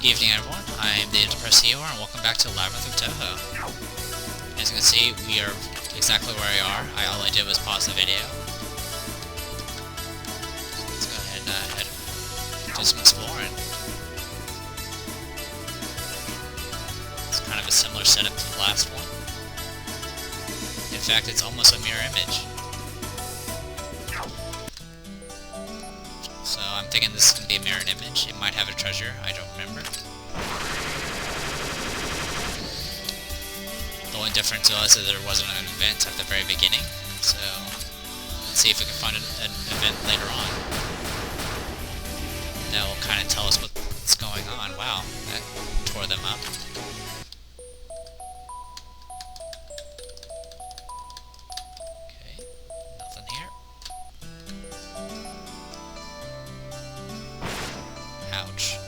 Evening everyone, I'm the Depressed EOR and welcome back to Labyrinth of Touhou. As you can see, we are exactly where we are. All I did was pause the video. So let's go ahead and do some exploring. It's kind of a similar setup to the last one. In fact, it's almost a mirror image. So I'm thinking this is going to be a mirrored image. It might have a treasure, I don't remember. The only difference was that there wasn't an event at the very beginning, so let's see if we can find an event later on. That will kind of tell us what's going on. Wow, that tore them up. Okay, nothing here. Ouch.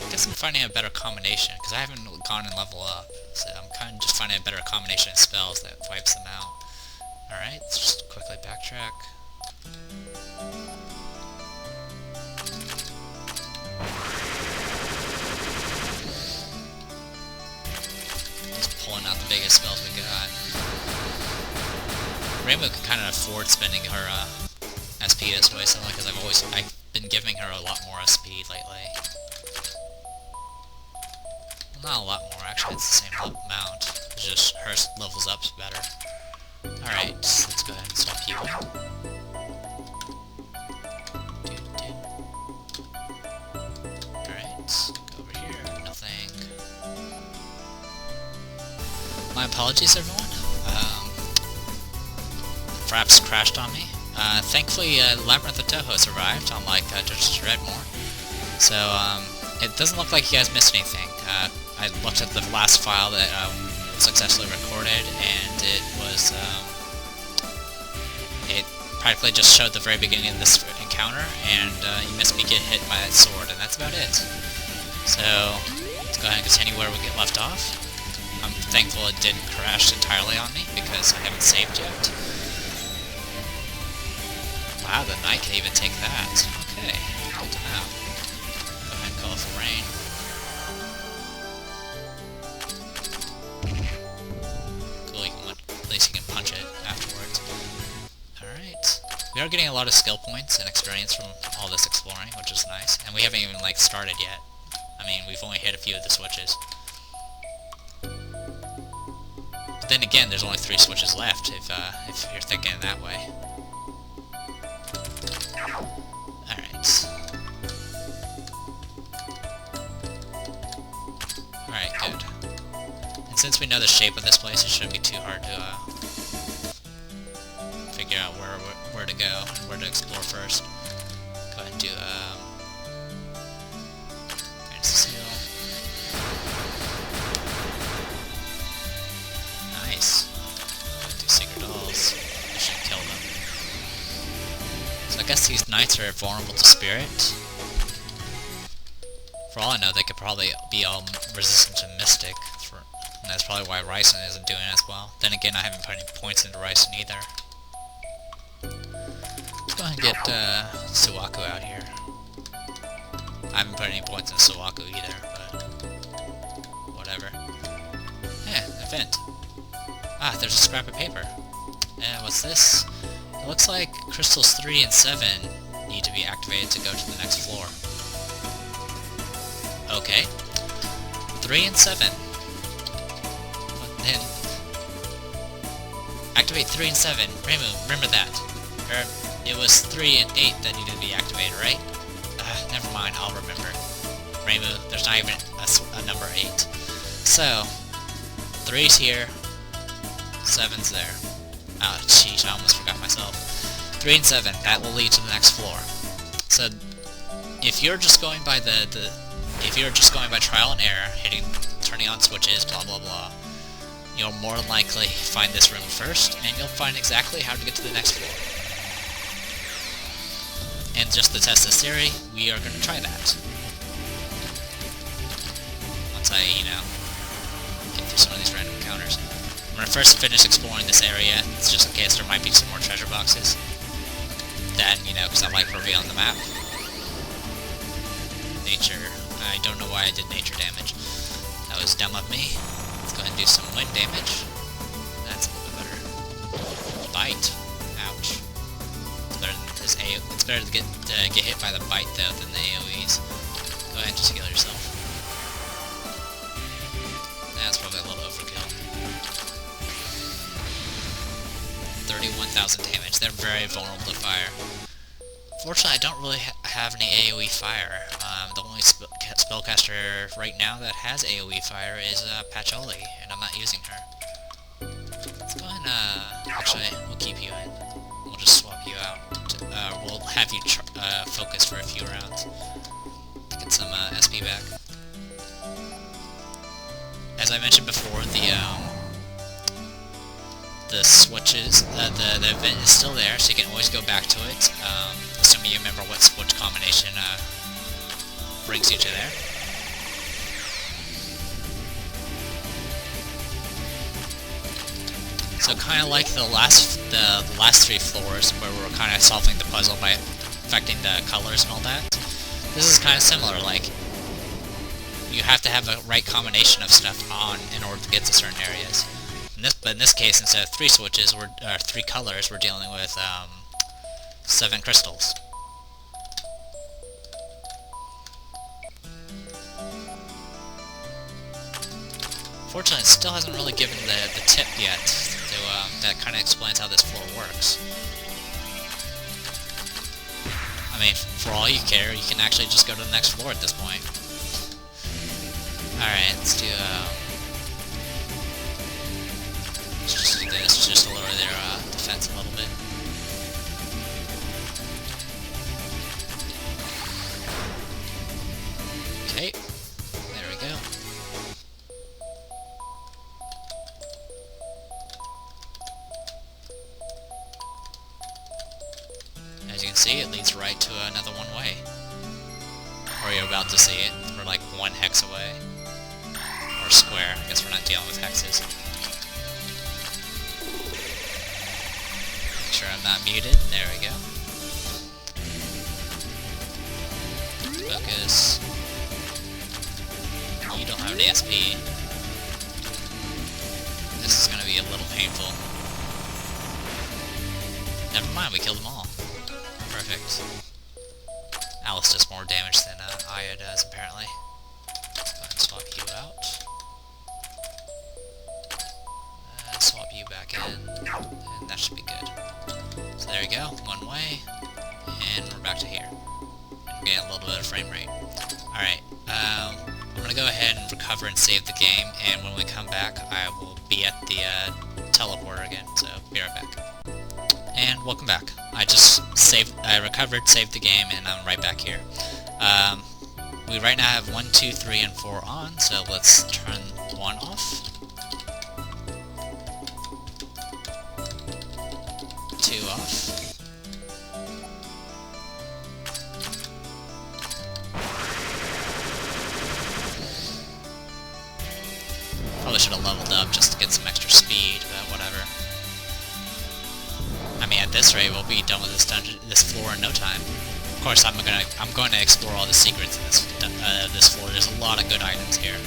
I guess I'm finding a better combination, because I haven't gone and level up, so I'm kind of just finding a better combination of spells that wipes them out. Alright, let's just quickly backtrack. Just pulling out the biggest spells we got. Rainbow can kind of afford spending her SP this way, simply because I've been giving her a lot more SP lately. Well, not a lot more, actually, it's the same amount. It's just her levels up better. Alright, let's go ahead and swap you in. Alright, go over here, nothing. My apologies, everyone. Perhaps crashed on me. Thankfully, Labyrinth of Touhou has arrived, unlike just Redmore. So, it doesn't look like you guys missed anything. I looked at the last file that successfully recorded, and it was, it practically just showed the very beginning of this encounter, and you missed me get hit by that sword, and that's about it. So, let's go ahead and continue where we get left off. I'm thankful it didn't crash entirely on me, because I haven't saved yet. Wow, the knight can even take that. Okay, good to know. Go ahead and call for rain. Cool, at least you can punch it afterwards. Alright. We are getting a lot of skill points and experience from all this exploring, which is nice. And we haven't even, started yet. I mean, we've only hit a few of the switches. But then again, there's only 3 switches left, if you're thinking that way. Alright. Alright, good. And since we know the shape of this place, it shouldn't be too hard to figure out where to go and where to explore first. Go ahead and do seal. Nice. Go ahead and do secret dolls. We should kill them. So I guess these knights are vulnerable to spirit. For all I know, they could probably be all resistant to mystic, and that's probably why Ryson isn't doing as well. Then again, I haven't put any points into Ryson either. Let's go ahead and get Suwaku out here. I haven't put any points into Suwaku either, but whatever. Yeah, event. Ah, there's a scrap of paper. And what's this? It looks like crystals 3 and 7 need to be activated to go to the next floor. Okay. 3 and 7. But then... activate 3 and 7. Reimu, remember that. It was 3 and 8 that needed to be activated, right? Never mind, I'll remember. Reimu, there's not even a number 8. So, 3's here, 7's there. Oh, jeez, I almost forgot myself. 3 and 7, that will lead to the next floor. So, if you're just going by if you're just going by trial and error, turning on switches, blah blah blah, you'll more than likely find this room first, and you'll find exactly how to get to the next floor. And just to test this theory, we are going to try that. Once I, get through some of these random encounters. I'm going to first finish exploring this area, just in case there might be some more treasure boxes. Then, because I like revealing the map. Nature. I don't know why I did nature damage. That was dumb of me. Let's go ahead and do some wind damage. That's a little bit better. Bite. Ouch. It's better to get hit by the bite though than the AoEs. Go ahead and just heal yourself. That's probably a little overkill. 31,000 damage. They're very vulnerable to fire. Fortunately, I don't really have any AoE fire. The only spellcaster right now that has AoE fire is Patchouli, and I'm not using her. Let's go ahead and, actually, we'll keep you in. We'll just swap you out. We'll have you focus for a few rounds to get some SP back. As I mentioned before, the switches, the event is still there, so you can always go back to it, assuming you remember what switch combination brings you to there. So kind of like the last three floors, where we were kind of solving the puzzle by affecting the colors and all that. This is kind of similar. Like, you have to have a right combination of stuff on in order to get to certain areas. But in this case, instead of 3 switches, or 3 colors, we're dealing with 7 crystals. Fortunately, it still hasn't really given the tip yet. That kind of explains how this floor works. I mean, for all you care, you can actually just go to the next floor at this point. Alright, let's do this, just to lower their defense a little bit. Okay, there we go. As you can see, it leads right to another one-way. Or you're about to see it. We're like 1 hex away. Or square. I guess we're not dealing with hexes. Make sure I'm not muted. There we go. Focus. You don't have an ASP. This is gonna be a little painful. Never mind, we killed them all. Perfect. Alice does more damage than Aya does, apparently. Let's go ahead and swap you out. Swap you back in, and that should be good. So there we go, 1 way, and we're back to here. I'm getting a little bit of frame rate. Alright, I'm gonna go ahead and recover and save the game, and when we come back, I will be at the teleporter again, so be right back. And welcome back. I recovered, saved the game, and I'm right back here. We right now have 1, 2, 3, and 4 on, so let's turn 1 off. 2 off. Probably should have leveled up just to get some extra speed, but whatever. I mean, at this rate, we'll be done with this floor in no time. Of course, I'm going to explore all the secrets in this floor. There's a lot of good items here.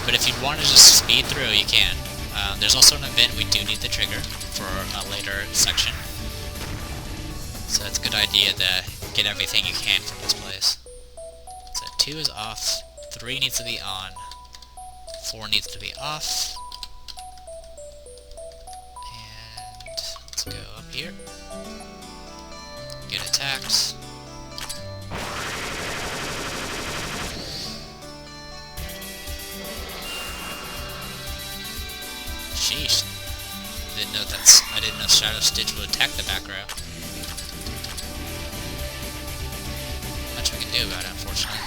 But if you want to just speed through, you can. There's also an event we do need the trigger for a later section. So it's a good idea to get everything you can from this place. So 2 is off, 3 needs to be on, 4 needs to be off. And let's go up here. Get attacked. Sheesh. I didn't know Shadow Stitch would attack the back row. Not much we can do about it, unfortunately.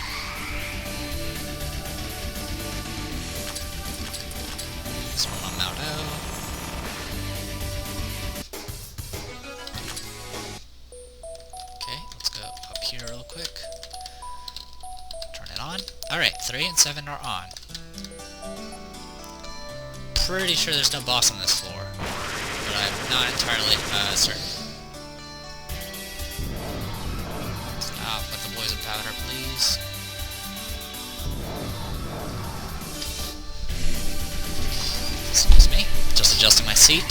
This one on Mount O. quick. Turn it on. Alright, 3 and 7 are on. Pretty sure there's no boss on this floor, but I'm not entirely certain. Stop with the poison powder, please. Excuse me. Just adjusting my seat.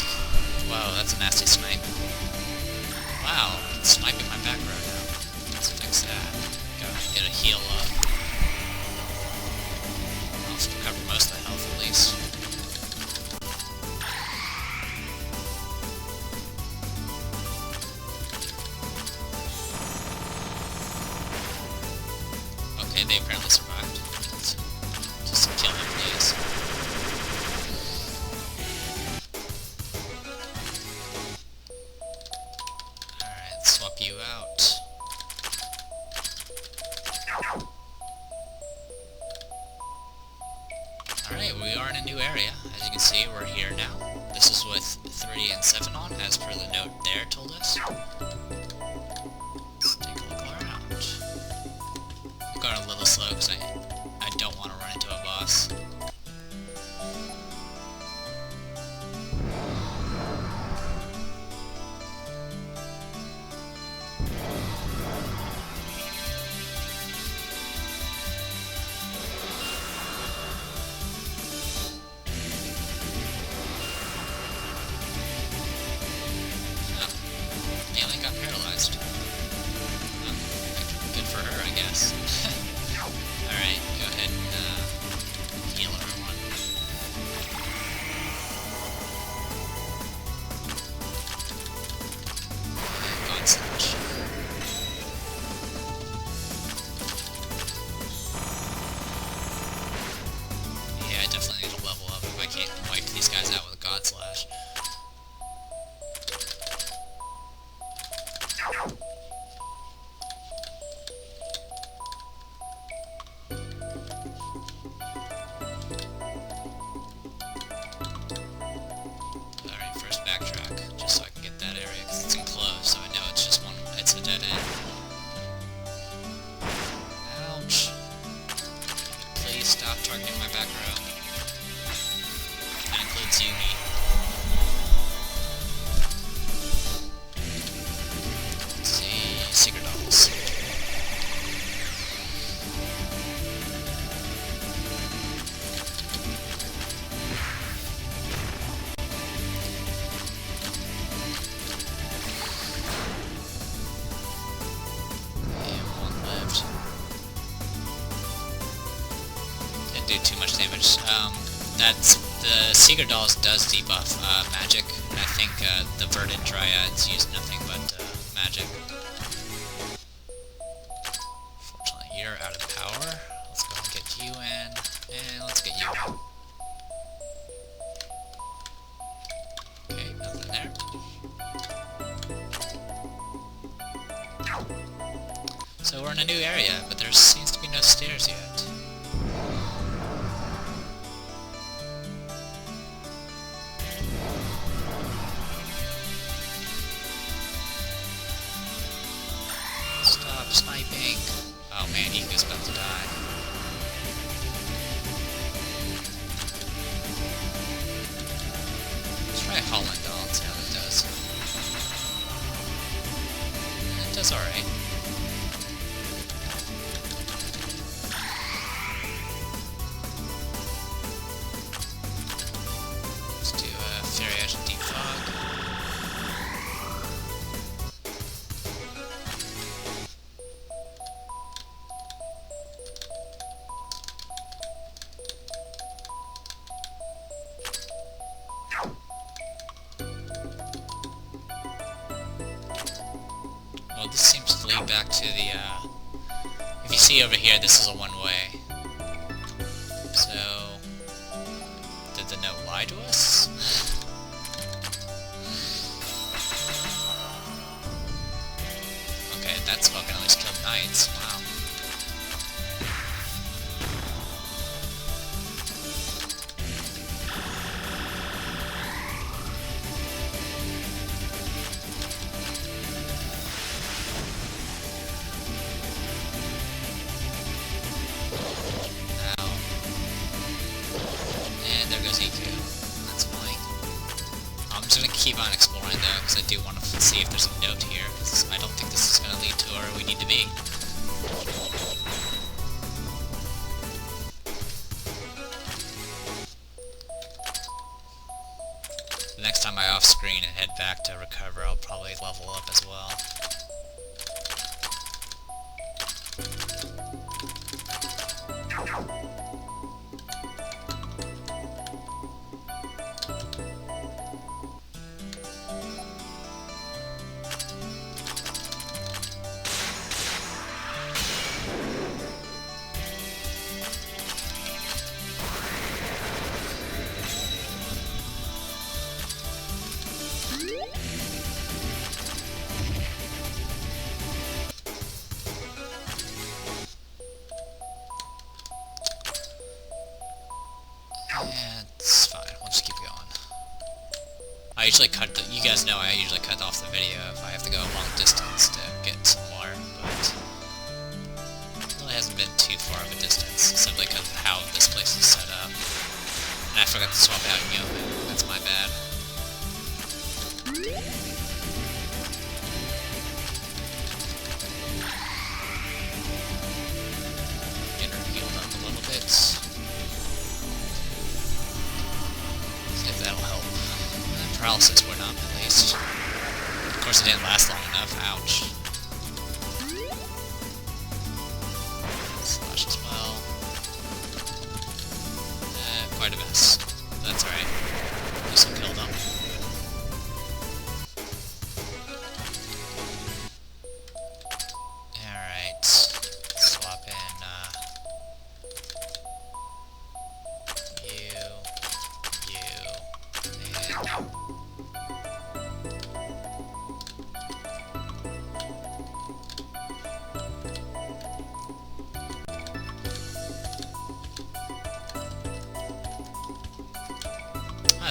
Wow, that's a nasty snipe. Wow, it's sniping my back row now. Let's fix that. Gotta get a heal up. I'll recover most of the health at least. Okay, they apparently survived. Just kill them, please. Alright, swap you out. Alright, we are in a new area. As you can see, we're here now. This is with 3 and 7 on, as per the note there told us. Let's take a look around. I'm going a little slow because I don't want to run into a boss. Alien got paralyzed. Oh, good for her, I guess. Alright, go ahead and heal everyone. God slash. Yeah, I definitely need to level up if I can't wipe these guys out with a God slash. Alright, first backtrack, just so I can get that area, because it's enclosed, so I know it's just one, it's a dead end. Ouch. Please stop targeting my back row. That includes Yugi. Let's see, secret dolls. Didn't do too much damage. That's the Secret Dolls does debuff magic, and I think the Verdant Dryads use nothing but magic. Fortunately, you're out of power. Let's go and get you in, and let's get you in. Okay, nothing there. So we're in a new area, but there seems to be no stairs yet. Stop sniping. Oh man, Eco's about to die. Let's try Holland Doll and see how that does. It does alright. Let's do a Fairy Edge and Deep Fog. Well, this seems to lead back to the, if you see over here, this is a one-way. So, did the note lie to us? Okay, that spell can at least kill knights, wow. I'm just gonna keep on exploring though, because I do want to see if there's a note here. I don't think this is gonna lead to where we need to be. The next time I off screen and head back to recover, I'll probably level up as well. It's fine, we'll just keep going. I usually cut you guys know I usually cut off the video if I have to go a long distance to get somewhere, but it really hasn't been too far of a distance, simply because of how this place is set up. And I forgot to swap out Yeoman, that's my bad. Get her healed up a little bit. That'll help. Paralysis went up, at least. Of course, it didn't last long enough. Ouch. Slash as well. Quite a mess. But that's alright. At least I killed them. Alright. Swap in,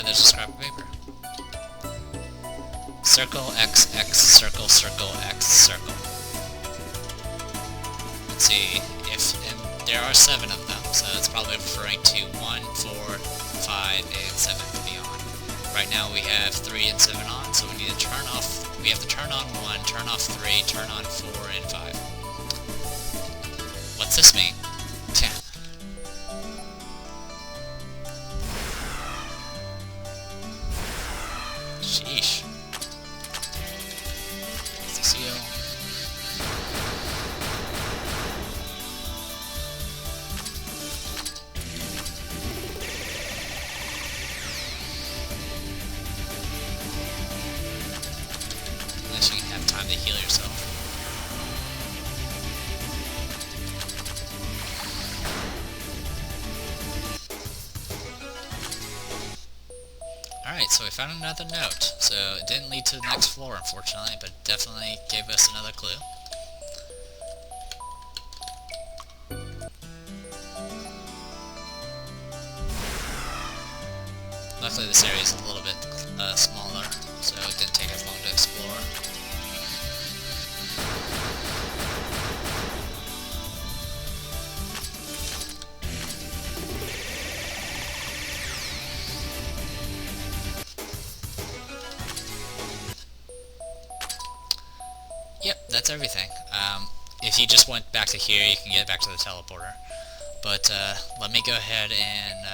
there's a scrap of paper. Circle, X, X, circle, circle, X, circle. Let's see and there are 7 of them, so it's probably referring to 1, 4, 5, and 7 to be on. Right now we have 3 and 7 on, so we need to turn off, we have to turn on 1, turn off 3, turn on 4, and 5. What's this mean? Sheesh. That's the seal. Unless you have time to heal yourself. Alright, so we found another note. So it didn't lead to the next floor, unfortunately, but it definitely gave us another clue. Luckily this area is a little bit smaller, so it didn't take as long to explore. Yep, that's everything. If you just went back to here, you can get back to the teleporter. But let me go ahead and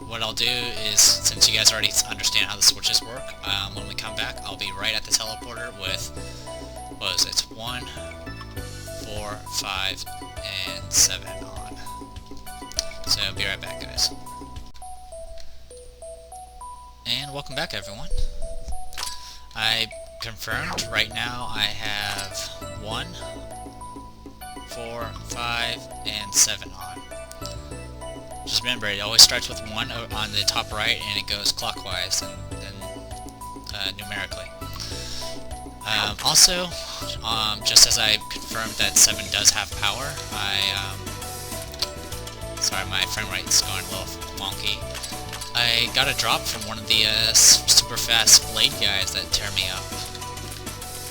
what I'll do is, since you guys already understand how the switches work, when we come back, I'll be right at the teleporter with, what is it, 1, 4, 5, and 7 on. So be right back, guys. And welcome back, everyone. I confirmed. Right now I have 1, 4, 5, and 7 on. Just remember, it always starts with 1 on the top right, and it goes clockwise and then numerically. Also, just as I confirmed that 7 does have power, sorry, my frame rate's going a little wonky. I got a drop from one of the super fast blade guys that tear me up.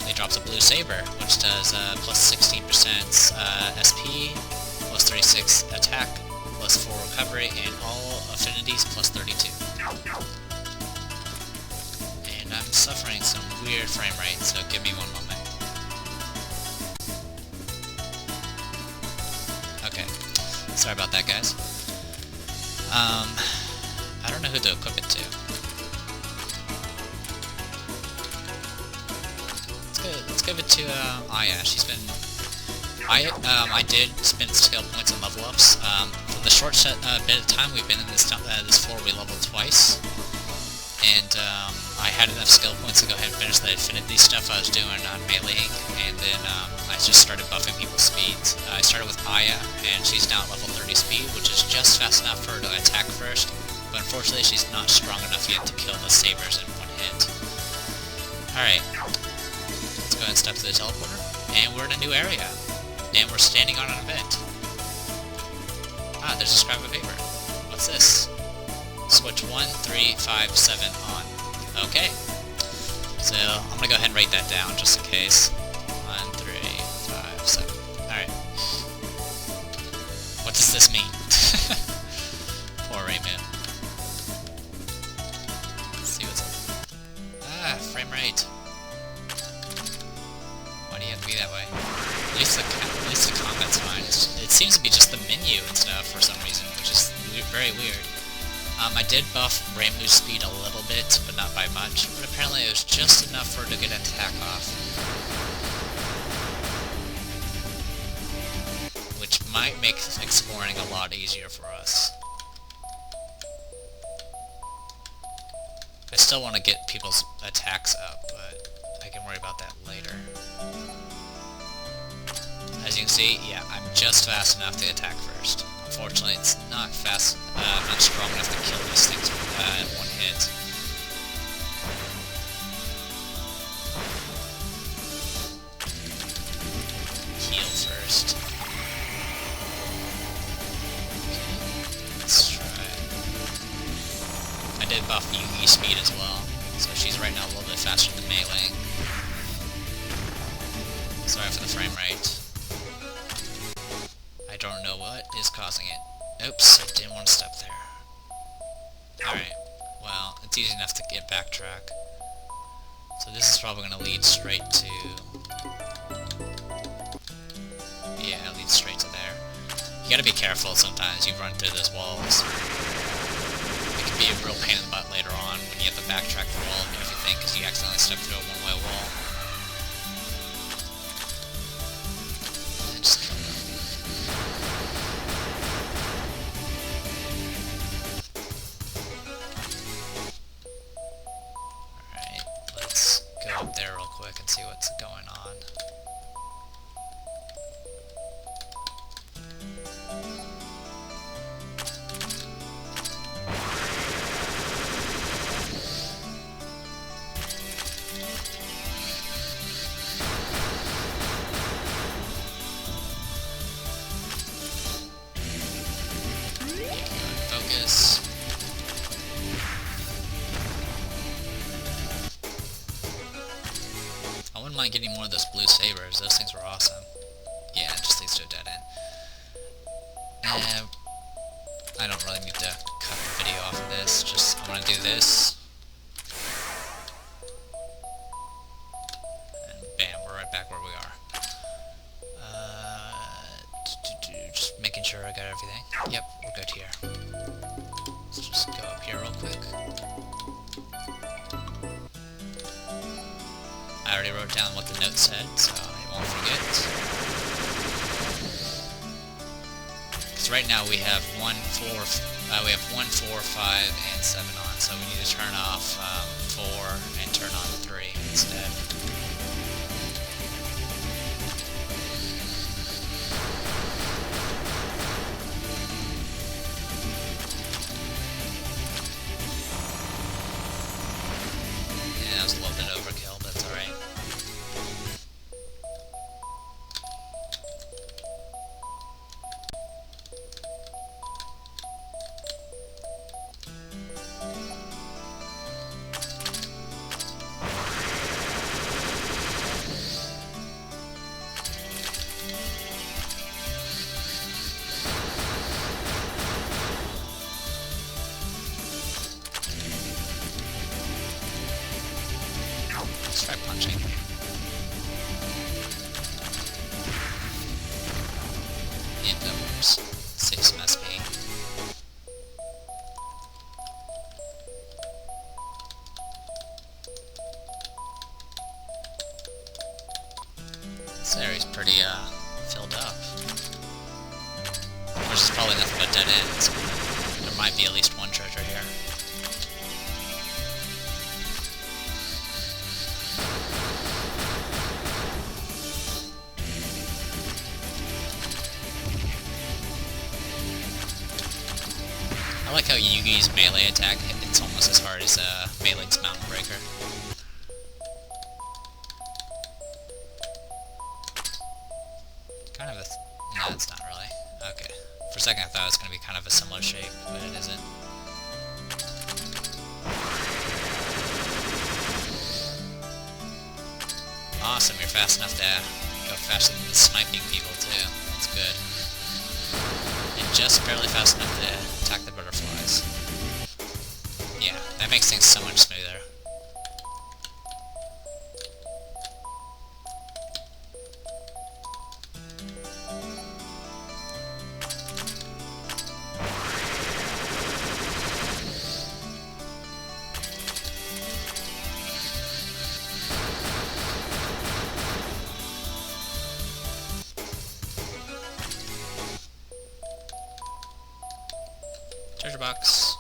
They dropped a blue saber, which does plus 16% SP, plus 36 attack, plus 4 recovery, and all affinities plus 32. and I'm suffering some weird frame rate, so give me one moment. Okay, sorry about that, guys. I don't know who to equip it to. Let's give it to, Aya. She's been... I did spend skill points and level ups. For the short bit of time we've been in this floor, we leveled twice. And, I had enough skill points to go ahead and finish the affinity stuff I was doing on meleeing, and then, I just started buffing people's speeds. I started with Aya, and she's now at level 30 speed, which is just fast enough for her to attack first, but unfortunately she's not strong enough yet to kill the sabers in one hit. Alright, let's go ahead and step to the teleporter, and we're in a new area, and we're standing on an event. Ah, there's a scrap of paper. What's this? Switch 1, 3, 5, 7 on. Okay. So, I'm gonna go ahead and write that down just in case. 1, 3, 5, 7. Alright. What does this mean? Poor Rayman. Let's see what's up. Ah, frame rate. Why do you have to be that way? At least the combat's fine. It seems to be just the menu and stuff for some reason, which is very weird. I did buff Raymu's speed a little bit, but not by much, but apparently it was just enough for her to get an attack off. Which might make exploring a lot easier for us. I still want to get people's attacks up, but I can worry about that later. As you can see, yeah, I'm just fast enough to attack first. Unfortunately, it's not fast, not strong enough to kill these things in one hit. Heal first. Okay, let's try. I did buff Yugi speed as well, so she's right now a little bit faster than melee. Sorry for the frame rate. I don't know what is causing it. Oops, I didn't want to step there. Alright, well, it's easy enough to get backtrack. So this is probably going to lead straight to... Yeah, it leads straight to there. You gotta be careful sometimes, you run through those walls. It can be a real pain in the butt later on when you have to backtrack the wall and everything because you accidentally step through a one-way wall. Up there real quick and see what's going on. Focus. I wouldn't mind getting more of those blue sabers. Those things were awesome. Yeah, it just leads to a dead end. I don't really need to cut the video off of this. Just, I want to do this. And bam, we're right back where we are. Just making sure I got everything. Yep, we're good here. Let's just go up here real quick. I already wrote down what the note said, so I won't forget. Because right now we have 1, 4, 5, and 7 on, so we need to turn off 4 and turn on 3 instead. Yeah, that was a little bit overkill, but that's alright. Let's try punching. Indoors. Save some SP. This area's pretty, filled up. Which is probably nothing but dead ends. There might be at least one treasure here. I like how Yugi's melee attack hits almost as hard as Meiling's Mountain Breaker. Kind of a... no, it's not really. Okay. For a second I thought it was going to be kind of a similar shape, but it isn't. Awesome, you're fast enough to go faster than sniping people too. That's good. And just barely fast enough to attack the butterflies. Yeah, that makes things so much smoother. Treasure box.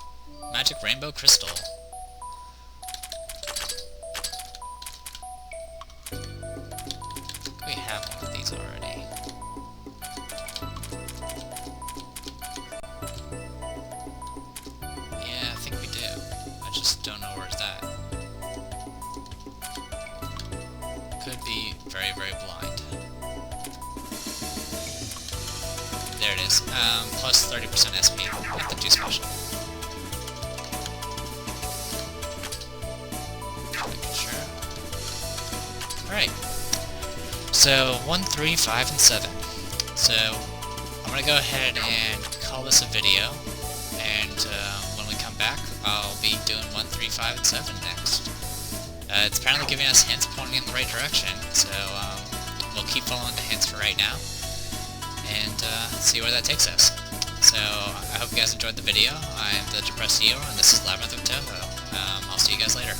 Magic rainbow crystal. We have one of these already. Yeah, I think we do. I just don't know where's that. Could be very, very blind. There it is. Plus 30% SP. Nothing too special. Sure. Alright. So, 1, 3, 5, and 7. So, I'm gonna go ahead and call this a video. And when we come back, I'll be doing 1, 3, 5, and 7 next. It's apparently giving us hints pointing in the right direction. So, we'll keep following the hints for right now. And see where that takes us. So, I hope you guys enjoyed the video. I'm the Depressed CEO, and this is Labyrinth of Touhou. I'll see you guys later.